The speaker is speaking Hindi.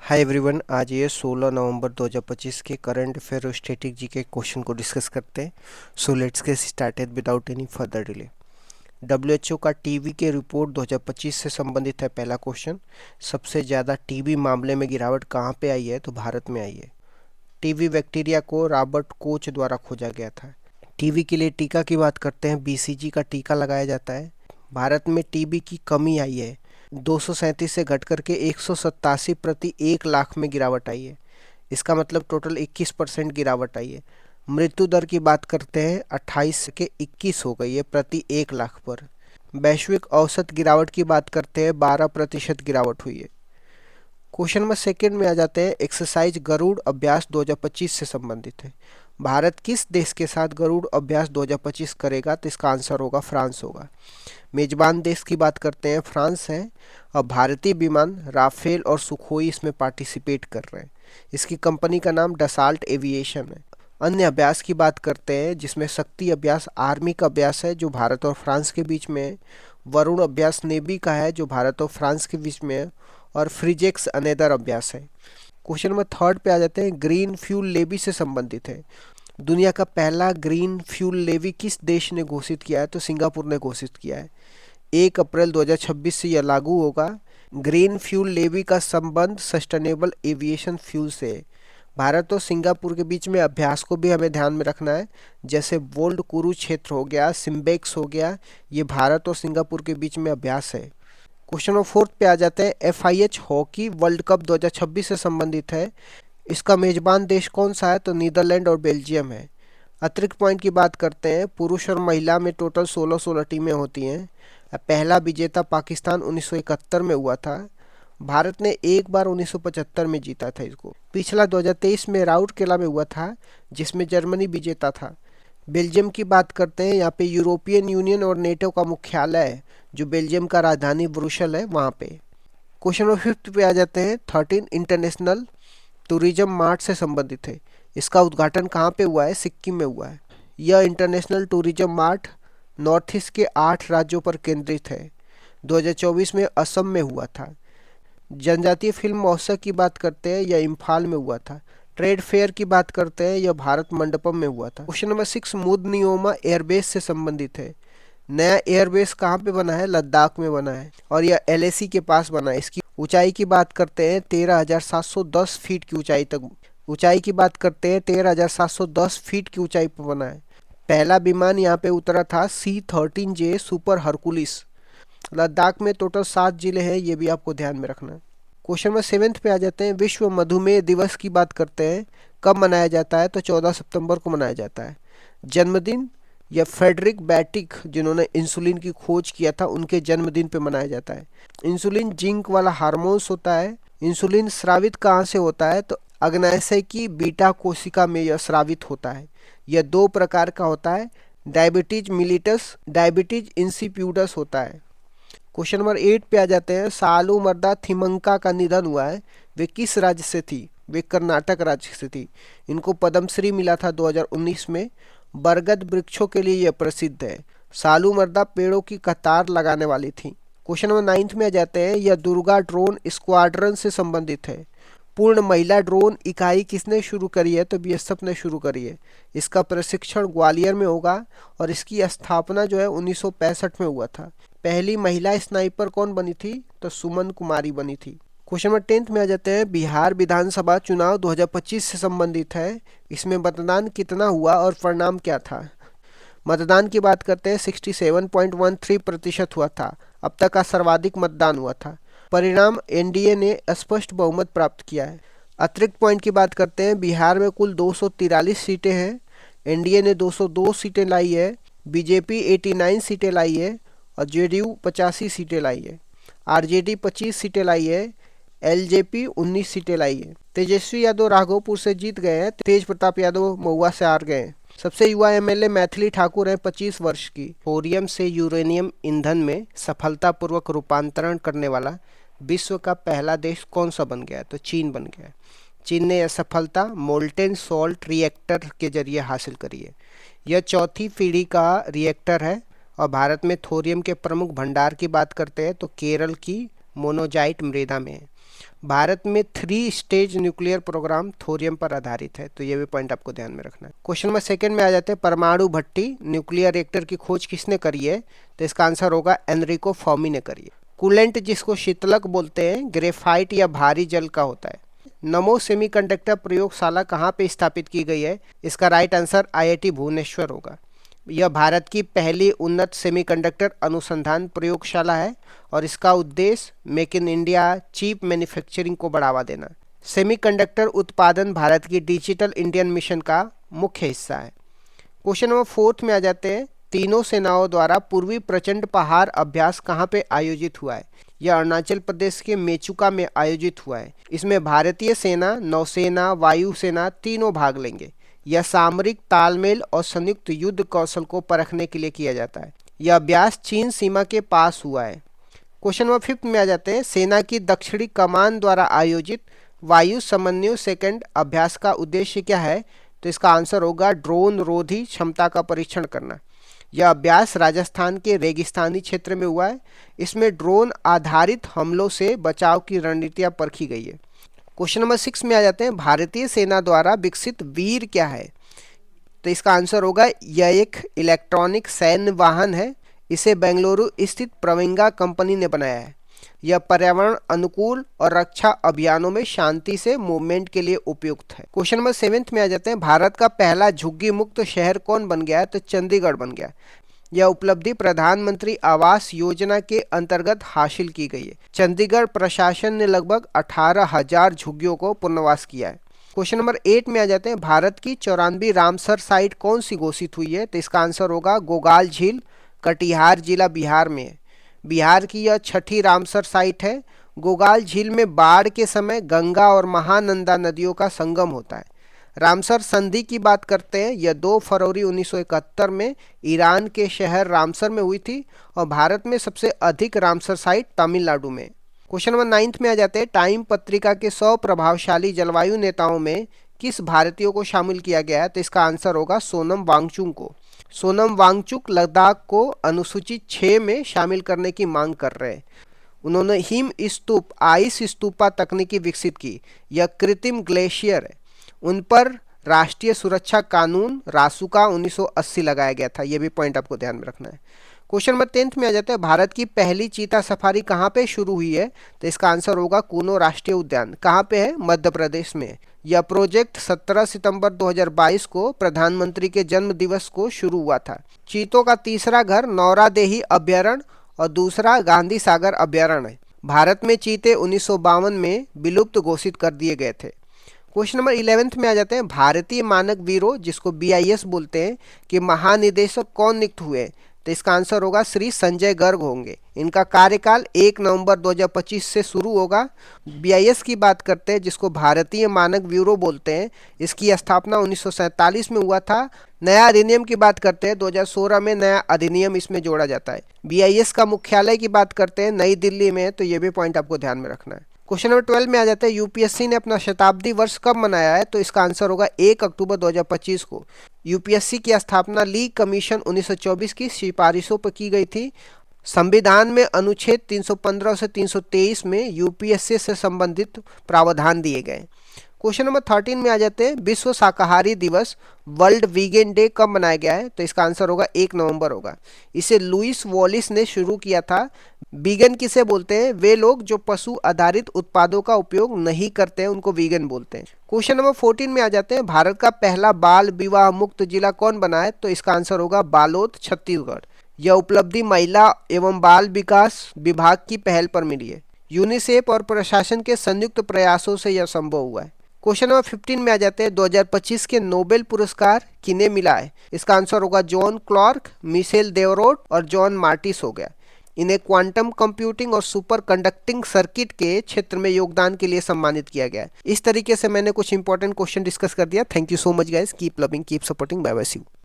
हाय एवरीवन, आज ये 16 नवंबर 2025 के करंट अफेयर और स्टैटिक जी के क्वेश्चन को डिस्कस करते हैं। So let's get started without any further delay. WHO का टीबी के रिपोर्ट 2025 से संबंधित है। पहला क्वेश्चन, सबसे ज़्यादा टीबी मामले में गिरावट कहाँ पे आई है? तो भारत में आई है। टीबी बैक्टीरिया को रॉबर्ट कोच द्वारा खोजा गया था। टीबी के लिए टीका की बात करते हैं, बीसीजी का टीका लगाया जाता है। भारत में टीबी की कमी आई है, 237 से घट करके 187 प्रति 1 लाख में गिरावट आई है। इसका मतलब टोटल 21% गिरावट आई है। मृत्यु दर की बात करते हैं, 28 के 21 हो गई है प्रति 1 लाख पर। वैश्विक औसत गिरावट की बात करते हैं, 12% गिरावट हुई है। क्वेश्चन नंबर सेकेंड में आ जाते हैं, एक्सरसाइज गरुड़ अभ्यास 2025 से संबंधित है। भारत किस देश के साथ गरुड़ अभ्यास 2025 करेगा? तो इसका आंसर होगा फ्रांस होगा। मेजबान देश की बात करते हैं, फ्रांस है। और भारतीय विमान राफेल और सुखोई इसमें पार्टिसिपेट कर रहे हैं। इसकी कंपनी का नाम डसाल्ट एविएशन है। अन्य अभ्यास की बात करते हैं, जिसमें शक्ति अभ्यास आर्मी का अभ्यास है जो भारत और फ्रांस के बीच में है। वरुण अभ्यास नेवी का है जो भारत और फ्रांस के बीच में है। और फ्रिजेक्स अनेदर अभ्यास है। क्वेश्चन नंबर थर्ड पे आ जाते हैं, ग्रीन फ्यूल लेवी से संबंधित है। दुनिया का पहला ग्रीन फ्यूल लेवी किस देश ने घोषित किया है? तो सिंगापुर ने घोषित किया है। 1 अप्रैल 2026 से यह लागू होगा। ग्रीन फ्यूल लेवी का संबंध सस्टेनेबल एविएशन फ्यूल से है। भारत और सिंगापुर के बीच में अभ्यास को भी हमें ध्यान में रखना है, जैसे वोल्ड कुरुक्षेत्र हो गया, सिम्बेक्स हो गया, ये भारत और सिंगापुर के बीच में अभ्यास है। क्वेश्चन नंबर फोर्थ पे आ जाते हैं, FIH हॉकी वर्ल्ड कप 2026 से संबंधित है। इसका मेजबान देश कौन सा है? तो नीदरलैंड और बेल्जियम है। अतिरिक्त पॉइंट की बात करते हैं, पुरुष और महिला में टोटल 16-16 टीमें होती हैं। पहला विजेता पाकिस्तान 1971 में हुआ था। भारत ने एक बार 1975 में जीता था इसको। पिछला 2023 में राउरकेला में हुआ था, जिसमें जर्मनी विजेता था। बेल्जियम की बात करते हैं, यहाँ पे यूरोपियन यूनियन और नेटो का मुख्यालय है, जो बेल्जियम का राजधानी ब्रुसेल है वहाँ पे। क्वेश्चन नंबर फिफ्थ पे आ जाते हैं, 13 इंटरनेशनल टूरिज्म मार्ट से संबंधित है। इसका उद्घाटन कहाँ पे हुआ है? सिक्किम में हुआ है। यह international tourism mart north east के 8 राज्यों पर केंद्रित है। 2024 में असम में हुआ था। जनजातीय फिल्म महोत्सव की बात करते हैं, यह इम्फाल में हुआ था। ट्रेड फेयर की बात करते हैं, यह भारत मंडपम में हुआ था। क्वेश्चन नंबर 6 मुदनियोमा एयरबेस से संबंधित है। नया एयरबेस कहाँ पे बना है? लद्दाख में बना है और यह LAC के पास बना है। इसकी ऊंचाई की बात करते हैं, 13,710 फीट की ऊंचाई तक। ऊंचाई की बात करते हैं, 13,710 फीट की ऊंचाई पर बना है। पहला विमान यहाँ पे उतरा था C-13J सुपर हरकुलिस। लद्दाख में टोटल 7 जिले हैं, ये भी आपको ध्यान में रखना है। क्वेश्चन नंबर 7 पे आ जाते हैं, विश्व मधुमेह दिवस की बात करते हैं। कब मनाया जाता है? तो 14 सितंबर को मनाया जाता है। जन्मदिन या फ्रेडरिक बैटिक, जिन्होंने इंसुलिन की खोज किया था, उनके जन्मदिन पे मनाया जाता है। इंसुलिन जिंक वाला हार्मोन्स होता है। इंसुलिन स्रावित कहाँ से होता है? तो अग्नाशय की बीटा कोशिका में यह स्रावित होता है। यह 2 प्रकार का होता है, डायबिटीज मिलिटस, डायबिटीज इंसिप्यूडस होता है। क्वेश्चन नंबर 8 पे आ जाते हैं, सालुमरदा थिमंका का निधन हुआ है। वे किस राज्य से थी? वे कर्नाटक राज्य से थी। इनको पद्मश्री मिला था 2019 में। बरगद वृक्षों के लिए यह प्रसिद्ध है। सालुमरदा पेड़ों की कतार लगाने वाली थी। क्वेश्चन नंबर 9 में आ जाते हैं, यह दुर्गा ड्रोन स्क्वाड्रन से संबंधित है। पूर्ण महिला ड्रोन इकाई किसने शुरू करी है? तो BSF ने शुरू करी है। इसका प्रशिक्षण ग्वालियर में होगा और इसकी स्थापना जो है 1965 में हुआ था। पहली महिला स्नाइपर कौन बनी थी? तो सुमन कुमारी बनी थी। क्वेश्चन नंबर 10 में आ जाते हैं, बिहार विधानसभा चुनाव 2025 से संबंधित है। इसमें मतदान कितना हुआ और परिणाम क्या था? मतदान की बात करते हैं, 67.13% हुआ था। अब तक का सर्वाधिक मतदान हुआ था। परिणाम, NDA ने स्पष्ट बहुमत प्राप्त किया है। अतिरिक्त पॉइंट की बात करते हैं, बिहार में कुल 243 सीटें हैं। NDA ने 202 सीटें लाई है। BJP 89 सीटें लाई है और JDU 85 सीटें लाई है। RJD 25 सीटें लाई है। LJP 19 सीटें लाई है। तेजस्वी यादव राघोपुर से जीत गए हैं। तेज प्रताप यादव महुआ से हार गए हैं। सबसे युवा MLA मैथिली ठाकुर हैं, 25 वर्ष की। थोरियम से यूरेनियम ईंधन में सफलतापूर्वक रूपांतरण करने वाला विश्व का पहला देश कौन सा बन गया? तो चीन बन गया। चीन ने यह सफलता मोल्टेन सॉल्ट रिएक्टर के जरिए हासिल करी है। यह चौथी पीढ़ी का रिएक्टर है। और भारत में थोरियम के प्रमुख भंडार की बात करते हैं तो केरल की मोनोजाइट मृदा में है। भारत में 3 स्टेज न्यूक्लियर प्रोग्राम थोरियम पर आधारित है, तो ये भी पॉइंट आपको ध्यान में रखना है। क्वेश्चन नंबर सेकंड में आ जाते हैं, परमाणु भट्टी न्यूक्लियर रिएक्टर की खोज किसने करी है? तो इसका आंसर होगा एनरिको फर्मी ने करी है। कूलेंट जिसको शीतलक बोलते हैं ग्रेफाइट या भारी जल का होता है। नमो सेमीकंडक्टर प्रयोगशाला कहाँ पे स्थापित की गई है? इसका राइट आंसर आईआईटी भुवनेश्वर होगा। यह भारत की पहली उन्नत सेमीकंडक्टर अनुसंधान प्रयोगशाला है और इसका उद्देश्य make in India cheap manufacturing को बढ़ावा देना। सेमीकंडक्टर उत्पादन भारत की डिजिटल इंडियन मिशन का मुख्य हिस्सा है। क्वेश्चन नंबर फोर्थ में आ जाते हैं, तीनों सेनाओं द्वारा पूर्वी प्रचंड पहाड़ अभ्यास कहाँ पे आयोजित हुआ है? यह अरुणाचल प्रदेश के मेचुका में आयोजित हुआ है। इसमें भारतीय सेना, नौसेना, वायुसेना तीनों भाग लेंगे। यह सामरिक तालमेल और संयुक्त युद्ध कौशल को परखने के लिए किया जाता है। यह अभ्यास चीन सीमा के पास हुआ है। क्वेश्चन नंबर फिफ्थ में आ जाते हैं, सेना की दक्षिणी कमान द्वारा आयोजित वायु समन्वय सेकंड अभ्यास का उद्देश्य क्या है? तो इसका आंसर होगा ड्रोन रोधी क्षमता का परीक्षण करना। यह अभ्यास राजस्थान के रेगिस्तानी क्षेत्र में हुआ है। इसमें ड्रोन आधारित हमलों से बचाव की रणनीतियां परखी गई है। क्वेश्चन नंबर 6 में आ जाते हैं, भारतीय सेना द्वारा विकसित वीर क्या है? तो इसका आंसर होगा यह एक इलेक्ट्रॉनिक सैन्य वाहन है। इसे बेंगलुरु स्थित प्रविंगा कंपनी ने बनाया है। यह पर्यावरण अनुकूल और रक्षा अभियानों में शांति से मूवमेंट के लिए उपयुक्त है। क्वेश्चन नंबर 7 में आ जाते हैं, भारत का पहला झुग्गी मुक्त शहर कौन बन गया है? तो चंडीगढ़ बन गया। यह उपलब्धि प्रधानमंत्री आवास योजना के अंतर्गत हासिल की गई है। चंडीगढ़ प्रशासन ने लगभग 18,000 झुग्गियों को पुनर्वास किया है। क्वेश्चन नंबर 8 में आ जाते हैं, भारत की 94वीं रामसर साइट कौन सी घोषित हुई है? तो इसका आंसर होगा गोगाल झील, कटिहार जिला बिहार में है। बिहार की यह 6ठी रामसर साइट है। गोगाल झील में बाढ़ के समय गंगा और महानंदा नदियों का संगम होता है। रामसर संधि की बात करते हैं, यह 2 फरवरी 1971 में ईरान के शहर रामसर में हुई थी और भारत में सबसे अधिक रामसर साइट तमिलनाडु में। क्वेश्चन नंबर 9 में आ जाते हैं, टाइम पत्रिका के 100 प्रभावशाली जलवायु नेताओं में किस भारतीय को शामिल किया गया है? तो इसका आंसर होगा सोनम वांगचुक को। सोनम वांगचुक लद्दाख को अनुसूची 6 में शामिल करने की मांग कर रहे हैं। उन्होंने हिम स्तूप आइस स्तूपा तकनीकी विकसित की। यह कृत्रिम ग्लेशियर है। उन पर राष्ट्रीय सुरक्षा कानून रासुका 1980 लगाया गया था। यह भी पॉइंट आपको ध्यान में रखना है। क्वेश्चन नंबर 10 में आ जाता है, भारत की पहली चीता सफारी कहाँ पे शुरू हुई है? तो इसका आंसर होगा कूनो राष्ट्रीय उद्यान। कहाँ पे है? मध्य प्रदेश में। यह प्रोजेक्ट 17 सितंबर 2022 को प्रधानमंत्री के जन्म दिवस को शुरू हुआ था। चीतों का तीसरा घर नौरादेही अभ्यारण्य और दूसरा गांधी सागर अभ्यारण्य है। भारत में चीते 1952 में विलुप्त घोषित कर दिए गए थे। क्वेश्चन नंबर 11 में आ जाते हैं, भारतीय मानक ब्यूरो जिसको बीआईएस बोलते हैं कि महानिदेशक कौन नियुक्त हुए? तो इसका आंसर होगा श्री संजय गर्ग होंगे। इनका कार्यकाल 1 नवंबर 2025 से शुरू होगा। बीआईएस की बात करते हैं जिसको भारतीय मानक ब्यूरो बोलते हैं, इसकी स्थापना 1947 में हुआ था। नया अधिनियम की बात करते हैं 2016 में नया अधिनियम इसमें जोड़ा जाता है। बीआईएस का मुख्यालय की बात करते हैं नई दिल्ली में, तो ये भी पॉइंट आपको ध्यान में रखना है। क्वेश्चन नंबर 12 में आ जाता है, यूपीएससी ने अपना शताब्दी वर्ष कब मनाया है? तो इसका आंसर होगा 1 अक्टूबर 2025 को। यूपीएससी की स्थापना लीग कमीशन 1924 की सिफारिशों पर की गई थी। संविधान में अनुच्छेद 315 से 323 में यूपीएससी से संबंधित प्रावधान दिए गए। क्वेश्चन नंबर 13 में आ जाते हैं, विश्व शाकाहारी दिवस वर्ल्ड वीगन डे कब मनाया गया है? तो इसका आंसर होगा 1 नवंबर होगा। इसे लुइस वॉलिस ने शुरू किया था। वीगन किसे बोलते हैं? वे लोग जो पशु आधारित उत्पादों का उपयोग नहीं करते हैं उनको वीगन बोलते हैं। क्वेश्चन नंबर 14 में आ जाते हैं, भारत का पहला बाल विवाह मुक्त जिला कौन बना है? तो इसका आंसर होगा बालोद, छत्तीसगढ़। यह उपलब्धि महिला एवं बाल विकास विभाग की पहल पर मिली है। यूनिसेफ और प्रशासन के संयुक्त प्रयासों से यह संभव हुआ है। क्वेश्चन नंबर 15 में आ जाते हैं, 2025 के नोबेल पुरस्कार किन्हें मिला है? इसका आंसर होगा जॉन क्लार्क, मिशेल देवरोट और जॉन मार्टिस हो गया। इन्हें क्वांटम कंप्यूटिंग और सुपर कंडक्टिंग सर्किट के क्षेत्र में योगदान के लिए सम्मानित किया गया है। इस तरीके से मैंने कुछ इंपॉर्टेंट क्वेश्चन डिस्कस कर दिया। Thank you so much guys, keep loving, keep supporting, bye bye, see you.